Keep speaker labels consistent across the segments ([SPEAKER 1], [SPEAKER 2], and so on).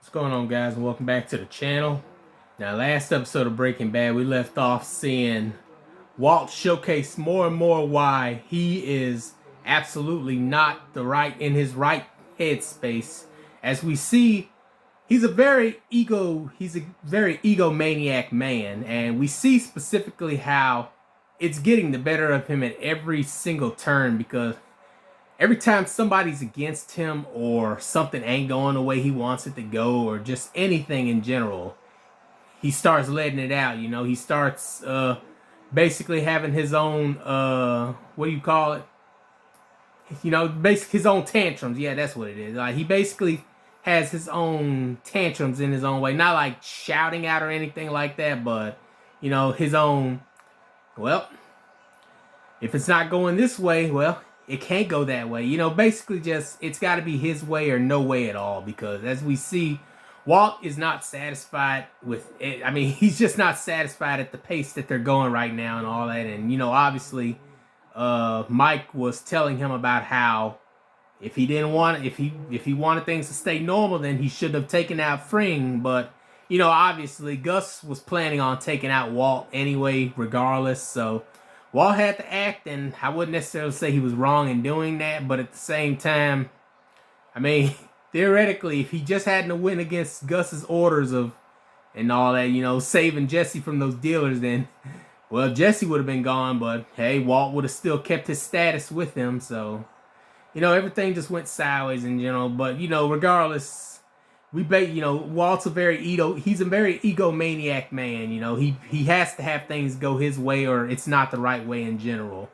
[SPEAKER 1] What's going on, guys, and welcome back to the channel. Now, last episode of Breaking Bad, we left off seeing Walt showcase more and more why he is absolutely not in his right headspace. As we see, he's a very egomaniac man, and we see specifically how it's getting the better of him at every single turn, because every time somebody's against him or something ain't going the way he wants it to go, or just anything in general, he starts letting it out. You know, he starts basically having his own what do you call it? You know, basically his own tantrums. Yeah, that's what it is. Like, he basically has his own tantrums in his own way. Not like shouting out or anything like that, but you know, his own, well, if it's not going this way, well, it can't go that way. You know, basically just, it's got to be his way or no way at all. Because as we see, Walt is not satisfied with it. I mean, he's just not satisfied at the pace that they're going right now and all that. And, you know, obviously, Mike was telling him about how if he didn't want, if he wanted things to stay normal, then he shouldn't have taken out Fring. But, you know, obviously Gus was planning on taking out Walt anyway, regardless. So Walt had to act, and I wouldn't necessarily say he was wrong in doing that, but at the same time, I mean, theoretically, if he just hadn't went against Gus's orders of and all that, you know, saving Jesse from those dealers, then, well, Jesse would have been gone, but hey, Walt would have still kept his status with him. So, you know, everything just went sideways in general. But, you know, regardless, you know, Walt's he's a very egomaniac man. You know, he has to have things go his way, or it's not the right way in general.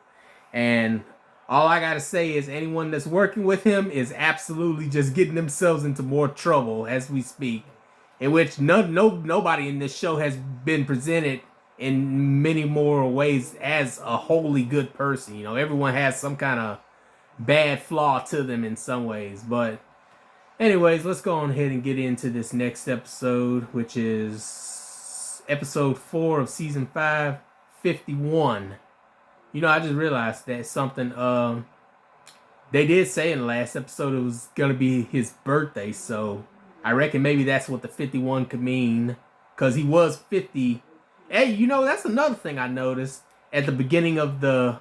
[SPEAKER 1] And all I gotta say is anyone that's working with him is absolutely just getting themselves into more trouble as we speak, in which nobody in this show has been presented in many more ways as a wholly good person. You know, everyone has some kind of bad flaw to them in some ways. But anyways, let's go on ahead and get into this next episode, which is episode 4 of season 5, 51. You know, I just realized that something, they did say in the last episode it was going to be his birthday, so I reckon maybe that's what the 51 could mean, because he was 50. Hey, you know, that's another thing I noticed at the beginning of the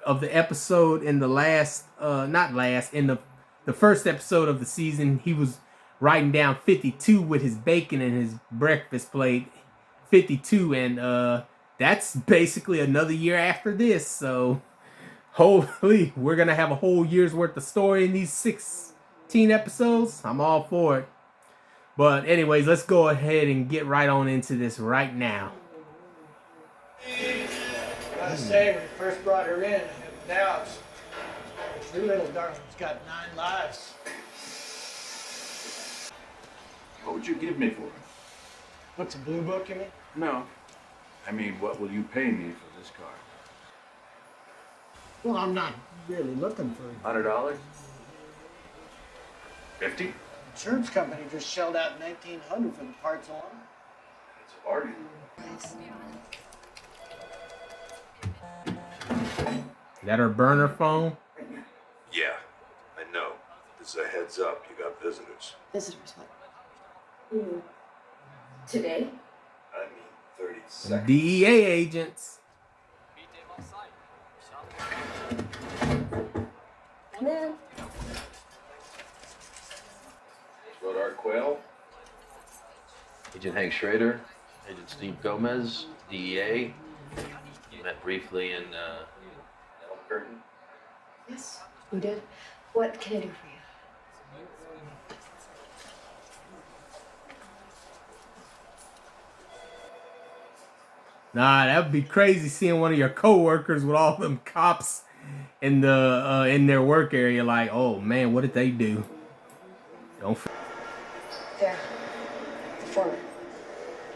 [SPEAKER 1] episode in the the first episode of the season. He was writing down 52 with his bacon and his breakfast plate, 52, and that's basically another year after this. So hopefully we're gonna have a whole year's worth of story in these 16 episodes. I'm all for it. But anyways, let's go ahead and get right on into this right now.
[SPEAKER 2] I say when we first brought her in, now your little darling's got 9 lives.
[SPEAKER 3] What would you give me for it?
[SPEAKER 2] What's a blue book, you mean?
[SPEAKER 3] No. I mean, what will you pay me for this car?
[SPEAKER 2] Well, I'm not really looking for it.
[SPEAKER 3] $100? 50?
[SPEAKER 2] Insurance company just shelled out $1,900 for the parts alone.
[SPEAKER 3] It's a bargain.
[SPEAKER 1] Is that her burner phone?
[SPEAKER 4] Yeah, I know. This is a heads up. You got visitors.
[SPEAKER 5] Visitors, what? Today?
[SPEAKER 4] I mean, 30 seconds.
[SPEAKER 1] DEA agents.
[SPEAKER 5] Come in.
[SPEAKER 4] Rodart Quayle.
[SPEAKER 6] Agent Hank Schrader, Agent Steve Gomez, DEA. Met briefly in
[SPEAKER 4] Elm Curtain.
[SPEAKER 5] Yes, we did. What can I do for you?
[SPEAKER 1] Nah, that would be crazy seeing one of your co-workers with all them cops in in their work area. Like, oh man, what did they do? Don't.
[SPEAKER 5] There. The foreman.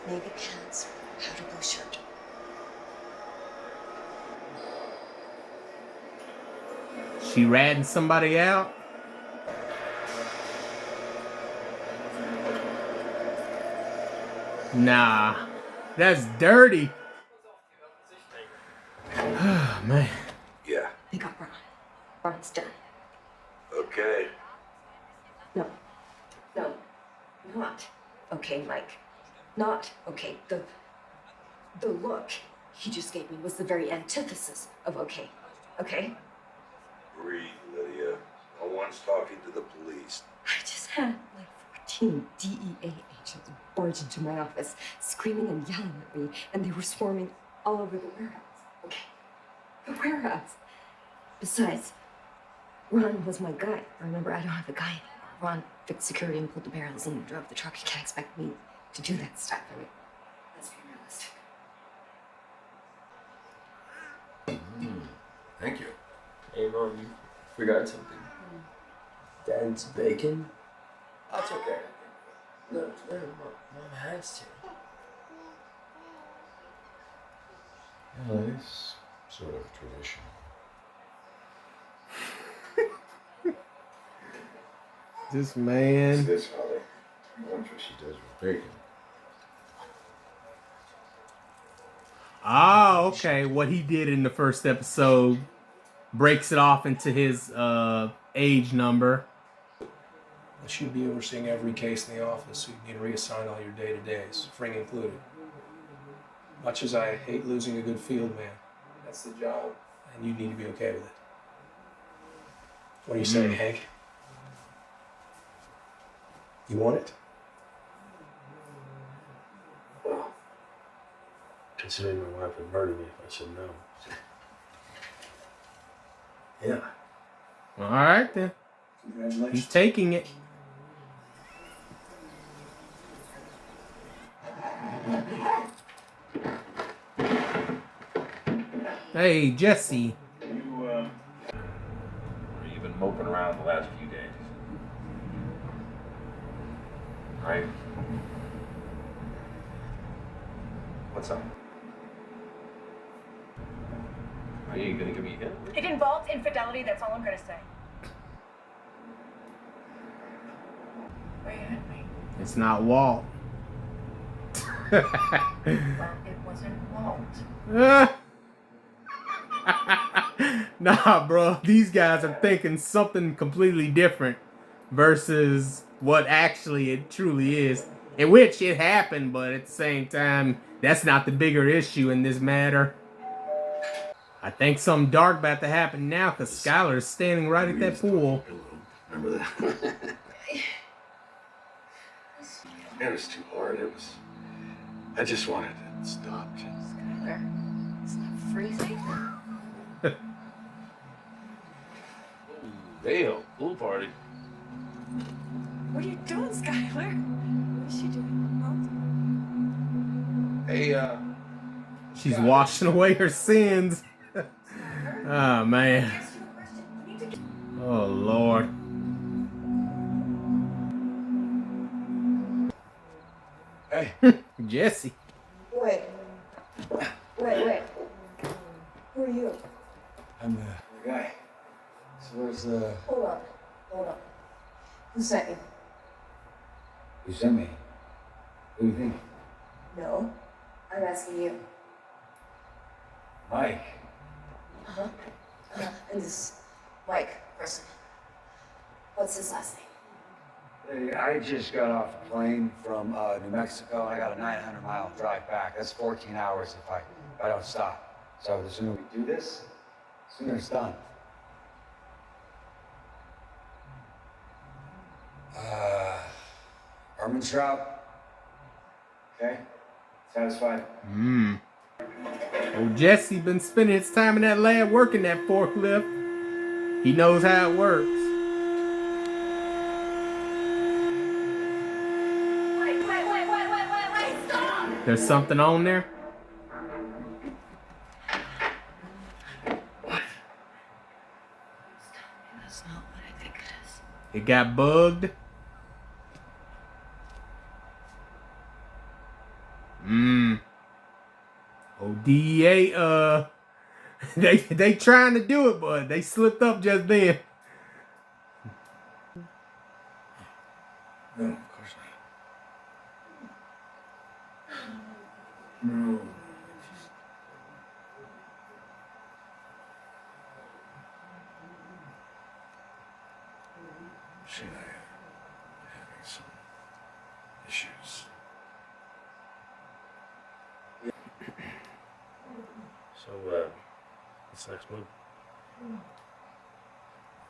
[SPEAKER 5] Navy pants, powder blue shirt.
[SPEAKER 1] She ratting somebody out? Nah, that's dirty. Man.
[SPEAKER 4] Yeah.
[SPEAKER 5] They got Ron. Ron's done.
[SPEAKER 4] Okay.
[SPEAKER 5] No. No. not okay, Mike. Not okay. The look he just gave me was the very antithesis of okay. Okay?
[SPEAKER 4] Breathe, Lydia. No one's talking to the police.
[SPEAKER 5] I just had like 14 DEA agents barge into my office, screaming and yelling at me, and they were swarming all over the warehouse. Okay? The warehouse. Besides, Ron was my guy. Remember, I don't have a guy anymore. Ron fixed security and pulled the barrels and drove the truck. You can't expect me to do that stuff. I mean, let's be realistic.
[SPEAKER 3] Thank you.
[SPEAKER 7] Hey, Mom, you forgot something. Dad's bacon?
[SPEAKER 2] That's okay.
[SPEAKER 7] No, Mom has to.
[SPEAKER 3] Well, it's sort of a tradition.
[SPEAKER 1] This man.
[SPEAKER 3] This Holly. I wonder what she does with bacon.
[SPEAKER 1] Ah, okay. What he did in the first episode breaks it off into his age number.
[SPEAKER 8] That you'd be overseeing every case in the office, so you can reassign all your day-to-days, Fring included. Much as I hate losing a good field man, that's the job, and you need to be okay with it. What do you say, Hank? You want it?
[SPEAKER 7] Well, considering my wife would murder me if I said no. Yeah.
[SPEAKER 1] All right, then.
[SPEAKER 8] Congratulations.
[SPEAKER 1] He's taking it. Hey, Jesse.
[SPEAKER 3] You've been moping around the last few days. Right? What's up?
[SPEAKER 6] Are you gonna give me a hint?
[SPEAKER 9] It involves infidelity, that's all I'm gonna say. Where you at me?
[SPEAKER 1] It's not Walt.
[SPEAKER 9] Well, it wasn't Walt.
[SPEAKER 1] Nah, bro. These guys are thinking something completely different versus what actually it truly is. In which it happened, but at the same time, that's not the bigger issue in this matter. I think something dark about to happen now because Skylar is standing right at that pool.
[SPEAKER 3] Remember that? It was too hard. I just wanted it stopped.
[SPEAKER 9] Skylar, it's not freezing.
[SPEAKER 6] Damn, pool party.
[SPEAKER 9] What are you doing, Skylar? What is she doing?
[SPEAKER 3] Hey,
[SPEAKER 1] She's washing away her sins. Oh, man. Oh, Lord.
[SPEAKER 3] hey.
[SPEAKER 1] Jesse.
[SPEAKER 5] Wait. Who are you?
[SPEAKER 8] I'm the guy. So where's the...
[SPEAKER 5] Hold on. Who sent you?
[SPEAKER 8] You sent me. Who do you think?
[SPEAKER 5] No, I'm asking you.
[SPEAKER 8] Mike.
[SPEAKER 5] And this Mike person. What's his last name?
[SPEAKER 10] Hey, I just got off a plane from New Mexico, and I got a 900-mile drive back. That's 14 hours if I don't stop. So the sooner we do this, the sooner it's done. Armentrout. Okay? Satisfied?
[SPEAKER 1] Well, Jesse been spending his time in that lab working that forklift. He knows how it works.
[SPEAKER 9] Wait, stop!
[SPEAKER 1] There's something on there.
[SPEAKER 5] That's not what I think it is.
[SPEAKER 1] It got bugged. Oh, DEA, they trying to do it, but they slipped up just then.
[SPEAKER 3] No, of course not. No. She and I are having some issues.
[SPEAKER 7] So, what's the next move?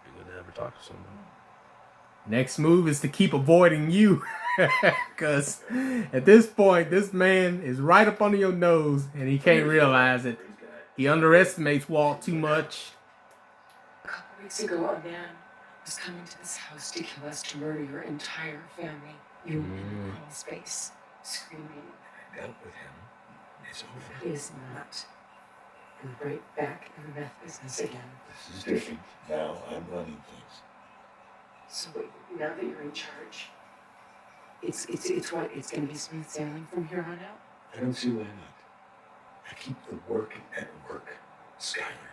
[SPEAKER 7] Be good to ever talk to someone.
[SPEAKER 1] Next move is to keep avoiding you. Because at this point, this man is right up under your nose and he can't realize it. He underestimates Walt too much.
[SPEAKER 5] A couple weeks ago, a man was coming to this house to kill us, to murder your entire family. You were in the crawl space, screaming.
[SPEAKER 3] I dealt with him. It's over.
[SPEAKER 5] It is not. And right back in the meth business again.
[SPEAKER 3] This is different. Now I'm running things.
[SPEAKER 5] So now that you're in charge, it's what? It's gonna be smooth sailing from here on out?
[SPEAKER 3] I don't see why not. I keep the work at work, Skylar.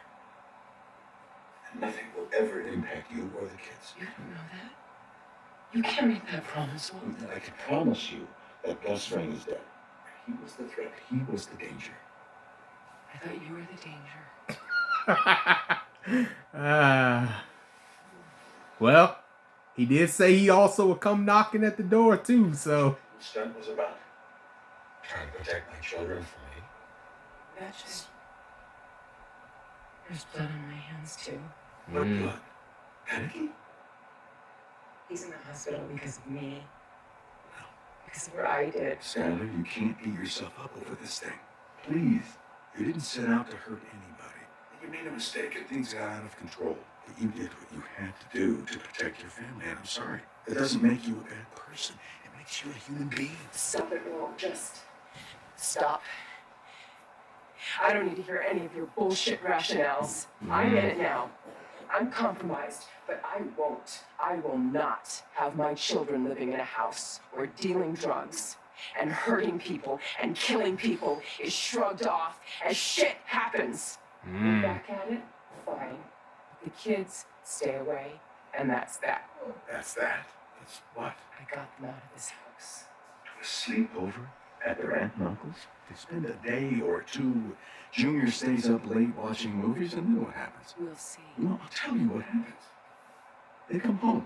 [SPEAKER 3] And nothing will ever impact you or the kids.
[SPEAKER 5] You don't know that. You can't make that promise, Walt.
[SPEAKER 3] I can promise you that Gus Fring is dead. He was the threat. He was the danger.
[SPEAKER 5] I thought you were the danger.
[SPEAKER 1] Well, he did say he also would come knocking at the door too, so.
[SPEAKER 3] The stunt was about trying to protect my children from me.
[SPEAKER 5] That just... There's blood on my hands, too.
[SPEAKER 3] What blood? Panicky?
[SPEAKER 5] He's in the hospital because of me. Because of what I did.
[SPEAKER 3] Skylar, you can't beat yourself up over this thing. Please. You didn't set out to hurt anybody. You made a mistake and things got out of control. But you did what you had to do to protect your family, and I'm sorry. That doesn't make you a bad person. It makes you a human being.
[SPEAKER 5] Stop it, Walt. Just stop. I don't need to hear any of your bullshit rationales. I'm in it now. I'm compromised, but I will not have my children living in a house where dealing drugs and hurting people and killing people is shrugged off as shit happens. We're back at it? Fine. The kids stay away, and that's that.
[SPEAKER 3] That's that? That's what?
[SPEAKER 5] I got them out of this house.
[SPEAKER 3] To a sleepover at their aunt and uncle's? They spend a day or two. Junior stays up late watching movies, and then what happens?
[SPEAKER 5] We'll see.
[SPEAKER 3] No, I'll tell you what happens. They come home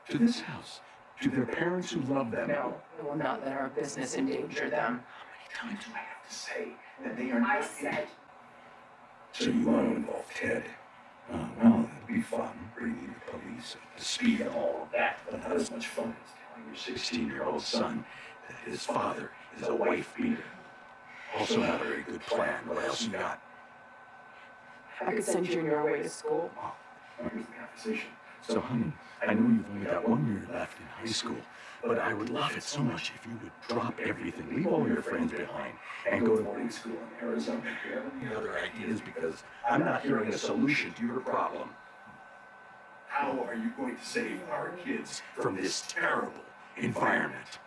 [SPEAKER 3] to this house, to their parents who love them.
[SPEAKER 5] No, we will not let our business endanger them.
[SPEAKER 3] How many times do I have to say that they are not?
[SPEAKER 5] I said.
[SPEAKER 3] So you want to involve Ted? Well, it'd be fun bringing the police up to speed and all of that, but not as much fun as telling your 16-year-old son that his father is a wife beater. Also not a very good plan. What else you got?
[SPEAKER 5] I could send Junior away to school.
[SPEAKER 3] Well, here's the conversation. So, honey, I know you've only got 1 year left in high school, but I would love it so much if you would drop everything, leave all your friends behind, and go to boarding school in Arizona. Do you have any other ideas? Because I'm not hearing a solution to your problem. How are you going to save our kids from this terrible environment?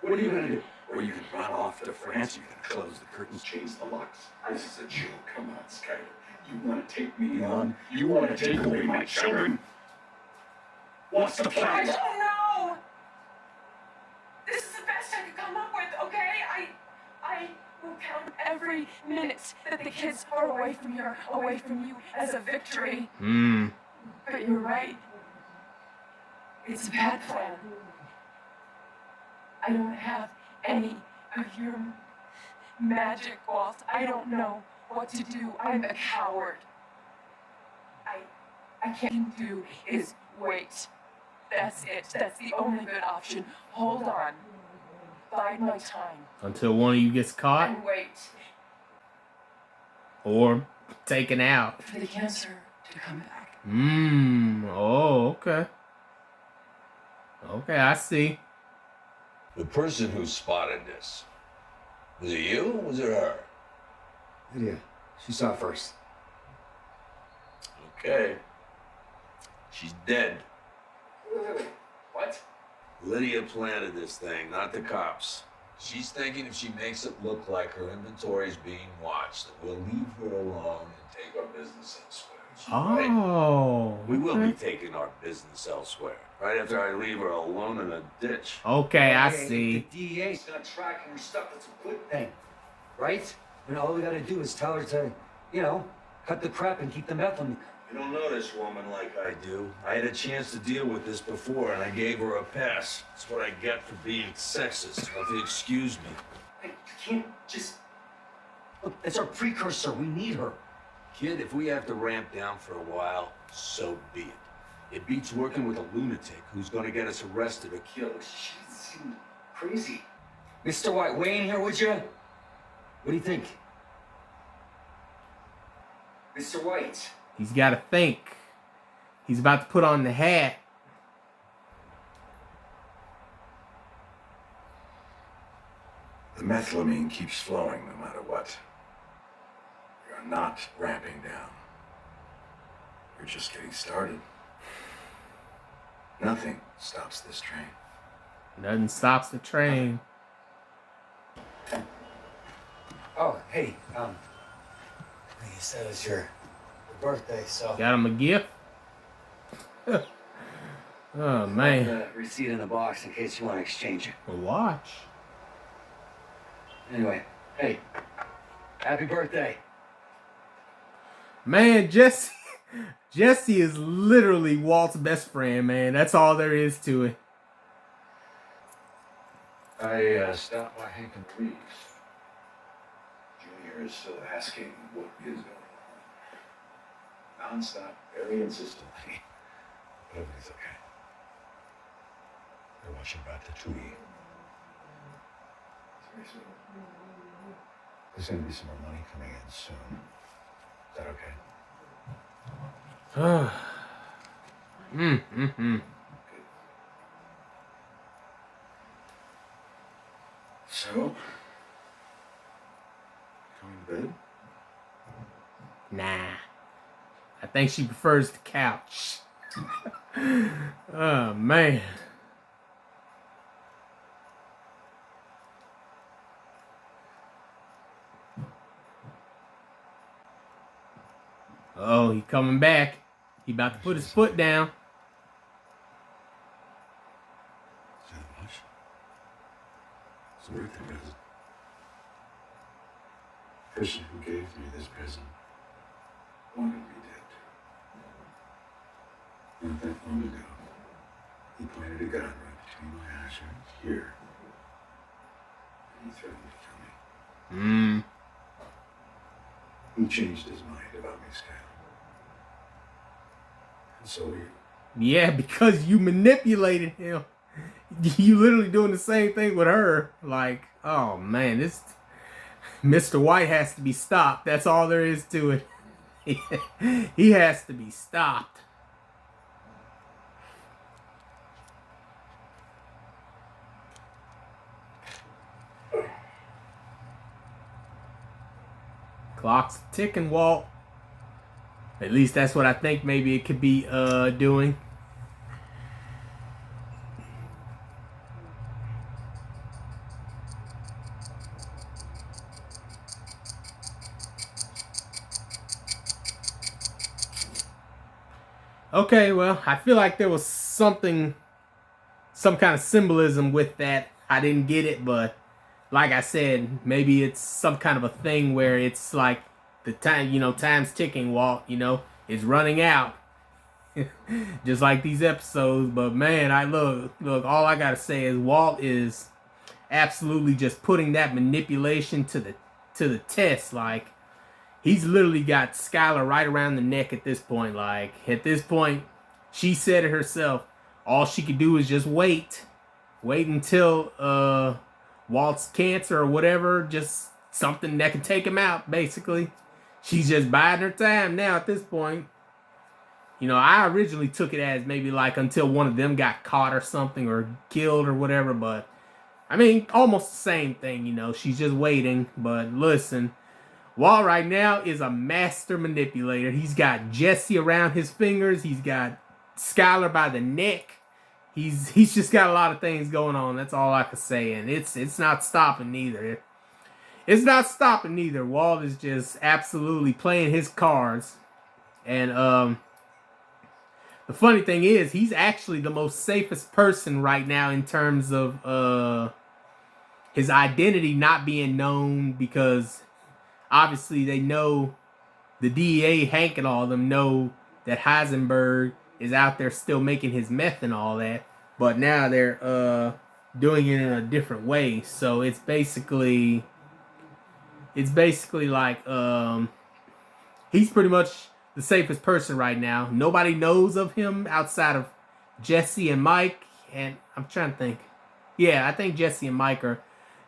[SPEAKER 3] What are you going to do? Or you can run off to France, you can close the curtains, change the locks. This is a joke. Come on, Skylar. You want to take me on? You want to take away my children? What's the
[SPEAKER 5] I
[SPEAKER 3] plan?
[SPEAKER 5] don't know! This is the best I could come up with, okay? I will count every minute that the kids are away from here, away from you, as a victory. But you're right. It's a bad plan. I don't have any of your magic, Walt. I don't know what to do. I'm a coward. I can't do is wait. That's it. That's the only good option. Hold on. Bide my time.
[SPEAKER 1] Until one of you gets caught
[SPEAKER 5] And wait
[SPEAKER 1] or taken out.
[SPEAKER 5] for the cancer to come back.
[SPEAKER 1] Oh, okay. Okay, I see.
[SPEAKER 4] The person who spotted this, was it you or was it her?
[SPEAKER 10] Lydia, she saw it first.
[SPEAKER 4] Okay. She's dead.
[SPEAKER 5] Wait. What?
[SPEAKER 4] Lydia planted this thing, not the cops. She's thinking if she makes it look like her inventory's being watched, that we'll leave her alone and take our business elsewhere.
[SPEAKER 1] Oh.
[SPEAKER 4] We will be taking our business elsewhere. Right after I leave her alone in a ditch.
[SPEAKER 1] Okay, I
[SPEAKER 10] Hey,
[SPEAKER 1] see.
[SPEAKER 10] If the DA's gonna track her stuff, that's a good thing, right? I mean, all we gotta do is tell her to, cut the crap and keep the meth on.
[SPEAKER 4] You don't know this woman like I do. I had a chance to deal with this before, and I gave her a pass. That's what I get for being sexist. If you excuse me.
[SPEAKER 10] Hey, you can't just... Look, it's our precursor. We need her.
[SPEAKER 4] Kid, if we have to ramp down for a while, so be it. It beats working with a lunatic who's gonna get us arrested or killed.
[SPEAKER 10] She seemed crazy. Mr. White, weigh in here, would you? What do you think? Mr. White.
[SPEAKER 1] He's got to think. He's about to put on the hat.
[SPEAKER 3] The methylamine keeps flowing no matter what. You're not ramping down. You're just getting started. Nothing stops this train.
[SPEAKER 1] Nothing stops the train.
[SPEAKER 10] Oh, hey, you said it's your birthday, so...
[SPEAKER 1] Got him a gift? Oh, man.
[SPEAKER 10] The receipt in the box in case you want to exchange it.
[SPEAKER 1] A watch.
[SPEAKER 10] Anyway, hey, happy birthday.
[SPEAKER 1] Man, Jesse is literally Walt's best friend, man. That's all there is to it.
[SPEAKER 3] I stopped by Hank and Reeves. Junior is still asking what is going on. Non-stop, very insistently. But everything's okay. They're watching Ratatouille. Seriously. There's gonna be some more money coming in soon. Is that okay? So, going to bed?
[SPEAKER 1] Nah. I think she prefers the couch. Oh, man. Oh, he coming back. He about to put his foot down.
[SPEAKER 3] Is that much? It's a birthday present. The person who gave me this present wanted me dead. Not that long ago, he pointed a gun right between my eyes right here. And he threatened to kill me. He changed his mind about me, Skylar. And so you.
[SPEAKER 1] Yeah, because you manipulated him. You literally doing the same thing with her. Like, oh man, this Mr. White has to be stopped. That's all there is to it. He has to be stopped. Clock's ticking, Walt. At least that's what I think maybe it could be doing. Okay, well, I feel like there was some kind of symbolism with that. I didn't get it, but like I said, maybe it's some kind of a thing where it's like the time, time's ticking, Walt, it's running out. Just like these episodes. But man, look, all I gotta say is Walt is absolutely just putting that manipulation to the test. Like, he's literally got Skylar right around the neck at this point. Like, at this point, she said it herself. All she could do is just wait until Walt's cancer or whatever, just something that could take him out, basically. She's just biding her time now at this point. I originally took it as maybe like until one of them got caught or something or killed or whatever, but I mean, almost the same thing, she's just waiting. But listen, Walt right now is a master manipulator. He's got Jesse around his fingers. He's got Skylar by the neck. He's just got a lot of things going on. That's all I can say. And it's not stopping neither. It's not stopping neither. Walt is just absolutely playing his cards. And the funny thing is, he's actually the most safest person right now in terms of his identity not being known, because obviously they know, the DEA, Hank and all of them know that Heisenberg is out there still making his meth and all that, but now they're doing it in a different way. So it's basically like he's pretty much the safest person right now. Nobody knows of him outside of Jesse and Mike, and I'm trying to think. Yeah, I think Jesse and Mike are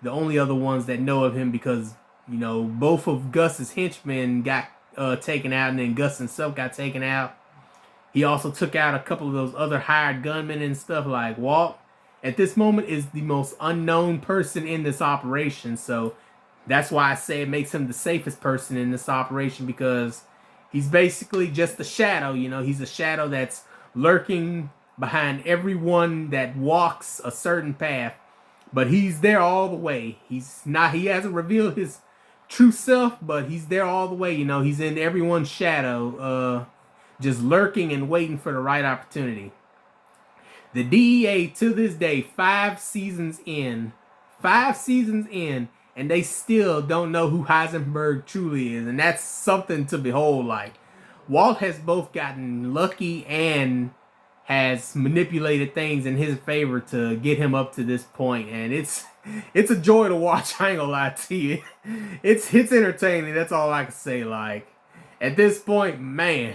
[SPEAKER 1] the only other ones that know of him because, you know, both of Gus's henchmen got taken out, and then Gus himself got taken out. He also took out a couple of those other hired gunmen and stuff. Like Walt, at this moment, is the most unknown person in this operation. So that's why I say it makes him the safest person in this operation, because he's basically just a shadow. You know, he's a shadow that's lurking behind everyone that walks a certain path, but he's there all the way. He hasn't revealed his true self, but he's there all the way. You know, he's in everyone's shadow, just lurking and waiting for the right opportunity. The DEA to this day, 5 seasons in, and they still don't know who Heisenberg truly is, and that's something to behold. Like, Walt has both gotten lucky and has manipulated things in his favor to get him up to this point, and it's a joy to watch. I ain't gonna lie to you. It's entertaining. That's all I can say. Like, at this point, man,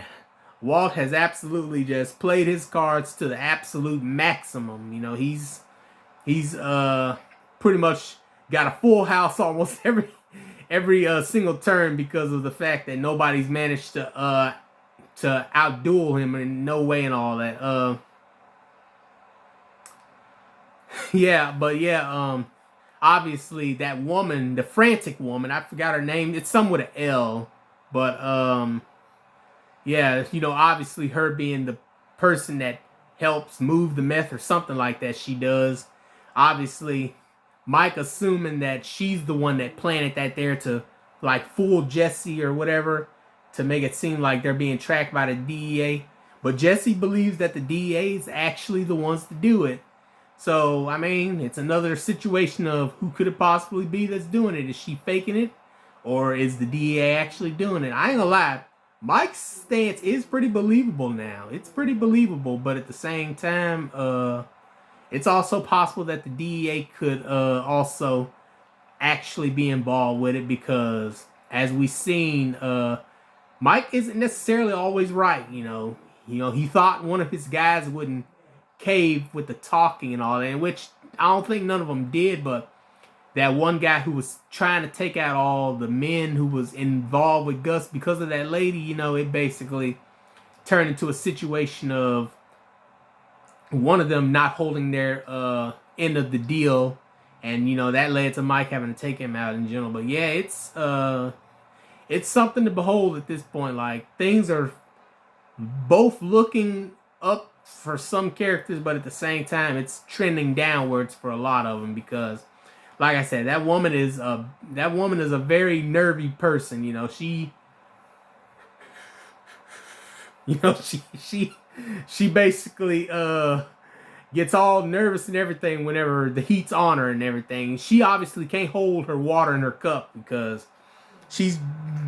[SPEAKER 1] Walt has absolutely just played his cards to the absolute maximum. You know, he's pretty much got a full house almost every single turn, because of the fact that nobody's managed to outduel him in no way and all that. Obviously that woman, the frantic woman, I forgot her name. It's some with an L, but yeah, you know, obviously her being the person that helps move the meth or something like that, she does. Obviously, Mike assuming that she's the one that planted that there to, like, fool Jesse or whatever, to make it seem like they're being tracked by the DEA. But Jesse believes that the DEA is actually the ones to do it. So, I mean, it's another situation of who could it possibly be that's doing it? Is she faking it? Or is the DEA actually doing it? I ain't gonna lie. Mike's stance is pretty believable now. It's pretty believable, but at the same time, it's also possible that the DEA could also actually be involved with it, because as we've seen, Mike isn't necessarily always right. You know, he thought one of his guys wouldn't cave with the talking and all that, which I don't think none of them did, but that one guy who was trying to take out all the men who was involved with Gus because of that lady, you know, it basically turned into a situation of one of them not holding their end of the deal, and, you know, that led to Mike having to take him out in general. But yeah, it's something to behold at this point. Like, things are both looking up for some characters, but at the same time, it's trending downwards for a lot of them, because, like I said, that woman is a very nervy person. You know, she basically gets all nervous and everything whenever the heat's on her and everything. She obviously can't hold her water in her cup because she's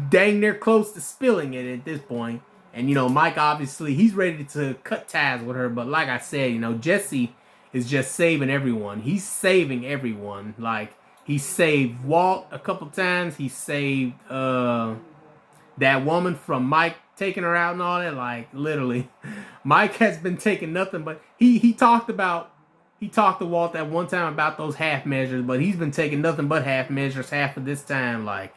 [SPEAKER 1] dang near close to spilling it at this point. And, you know, Mike, obviously, he's ready to cut ties with her. But like I said, you know, Jesse is just saving everyone. He's saving everyone. Like, he saved Walt a couple times. He saved that woman from Mike taking her out and all that. Like, literally, Mike has been taking nothing but... He talked to Walt that one time about those half measures, but he's been taking nothing but half measures half of this time. Like,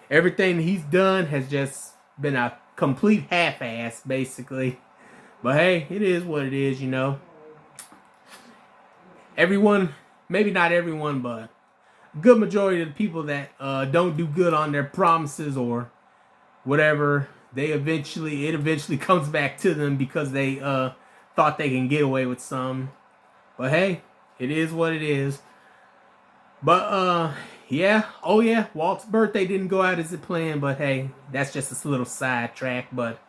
[SPEAKER 1] everything he's done has just been a complete half-ass, basically. But hey, it is what it is, you know. Everyone, maybe not everyone, but a good majority of the people that don't do good on their promises or whatever, it eventually comes back to them because they thought they can get away with some. But hey, it is what it is. But yeah, oh yeah, Walt's birthday didn't go out as it planned, but hey, that's just a little sidetrack. But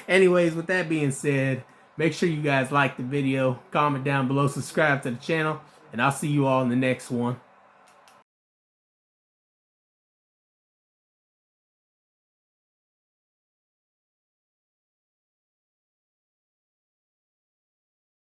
[SPEAKER 1] anyways, with that being said, make sure you guys like the video, comment down below, subscribe to the channel, and I'll see you all in the next one.